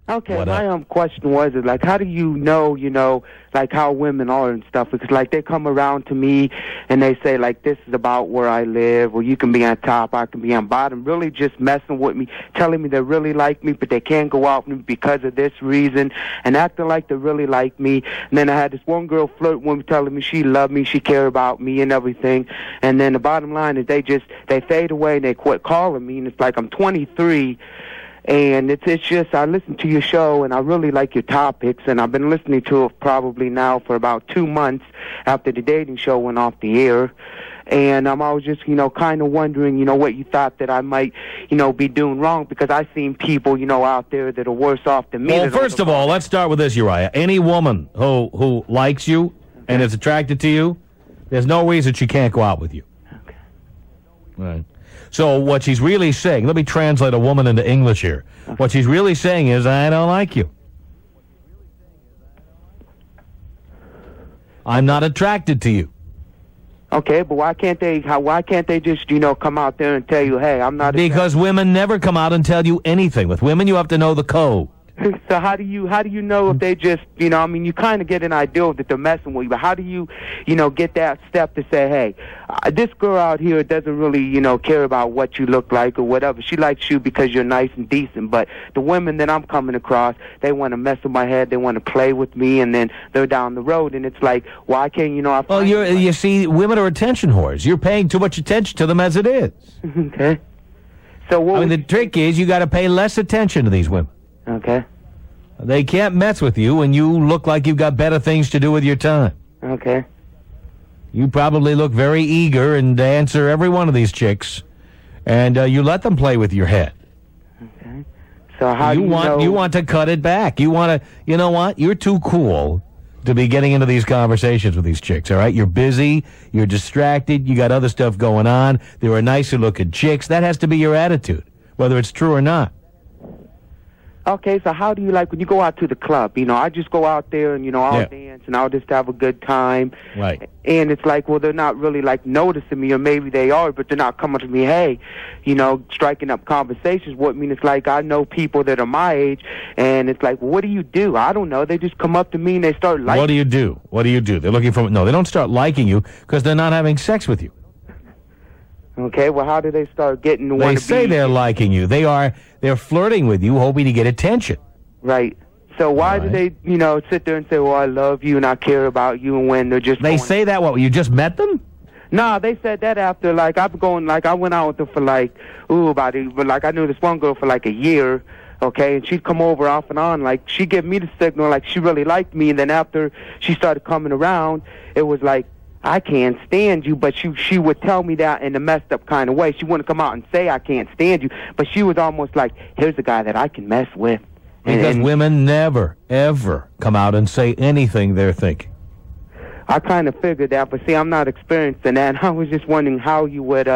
Okay, my question was, like, how do you know, like, how women are and stuff? Because, like, they come around to me and they say, like, this is about where I live, or you can be on top, I can be on bottom, really just messing with me, telling me they really like me, but they can't go out with me because of this reason, and acting like they really like me. And then I had this one girl flirt with me, telling me she loved me, she cared about me and everything. And then the bottom line is they fade away and they quit calling me, and it's like I'm 23. And it's just, I listen to your show, and I really like your topics, and I've been listening to it probably now for about 2 months after the dating show went off the air. And I was just, kind of wondering, what you thought that I might, be doing wrong, because I've seen people, out there that are worse off than me. Well, first of all, let's start with this, Uriah. Any woman who likes you and is attracted to you, there's no reason she can't go out with you. Okay. Right. So what she's really saying, let me translate a woman into English here. What she's really saying is, I don't like you. I'm not attracted to you. Okay, but why can't they just, come out there and tell you, hey, I'm not attracted? Because women never come out and tell you anything. With women, you have to know the code. So how do you know if they just, you kind of get an idea that they're messing with you, but how do you, get that step to say, hey, this girl out here doesn't really, care about what you look like or whatever. She likes you because you're nice and decent, but the women that I'm coming across, they want to mess with my head, they want to play with me, and then they're down the road, and it's like, why can't, I Well, you see, women are attention whores. You're paying too much attention to them as it is. Okay. So the trick is you got to pay less attention to these women. Okay. They can't mess with you when you look like you've got better things to do with your time. Okay. You probably look very eager and answer every one of these chicks, and you let them play with your head. Okay. So how do you know? You want to cut it back. You want to, you know what? You're too cool to be getting into these conversations with these chicks, all right? You're busy, you're distracted, you got other stuff going on. There are nicer looking chicks. That has to be your attitude, whether it's true or not. Okay, so how do you like when you go out to the club? I just go out there and, I'll dance and I'll just have a good time. Right. And it's like, well, they're not really, like, noticing me, or maybe they are, but they're not coming to me, hey, striking up conversations with me. And it's like, I know people that are my age, and it's like, well, what do you do? I don't know. They just come up to me and they start liking. What do you do? What do you do? They're looking for... No, they don't start liking you because they're not having sex with you. Okay, well, how do they start getting to want to be... They say they're liking you. They're flirting with you, hoping to get attention. Right. So why do they, sit there and say, well, I love you and I care about you, and when they're just... They say that, what, you just met them? No, they said that after, like, I went out with them for, like, I knew this one girl for, like, a year, okay, and she'd come over off and on, like, she'd give me the signal, like, she really liked me, and then after she started coming around, it was like, I can't stand you, but she would tell me that in a messed up kind of way. She wouldn't come out and say I can't stand you, but she was almost like, here's a guy that I can mess with. Because women never, ever come out and say anything they're thinking. I kind of figured that, but see, I'm not experienced in that. I was just wondering how you would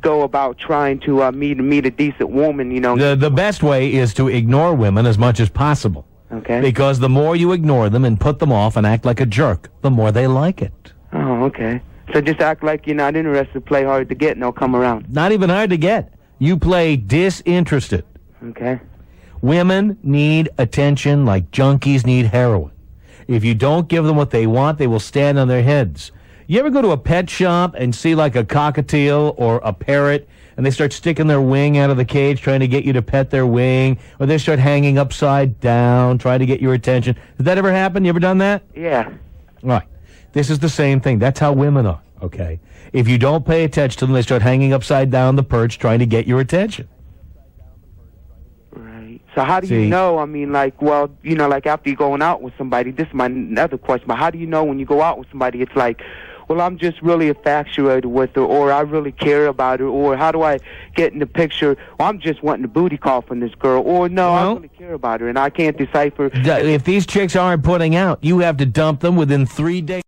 go about trying to meet a decent woman, The best way is to ignore women as much as possible. Okay. Because the more you ignore them and put them off and act like a jerk, the more they like it. Oh, okay. So just act like you're not interested, play hard to get, and they'll come around. Not even hard to get. You play disinterested. Okay. Women need attention like junkies need heroin. If you don't give them what they want, they will stand on their heads. You ever go to a pet shop and see like a cockatiel or a parrot, and they start sticking their wing out of the cage trying to get you to pet their wing, or they start hanging upside down trying to get your attention? Did that ever happen? You ever done that? Yeah. Right. This is the same thing. That's how women are, okay? If you don't pay attention to them, they start hanging upside down the perch trying to get your attention. Right. So how do you know, like after you're going out with somebody, this is my other question, but how do you know when you go out with somebody, it's like, well, I'm just really infatuated with her, or I really care about her, or how do I get in the picture, well, I'm just wanting a booty call from this girl, or no, I really care about her, and I can't decipher. If these chicks aren't putting out, you have to dump them within 3 days.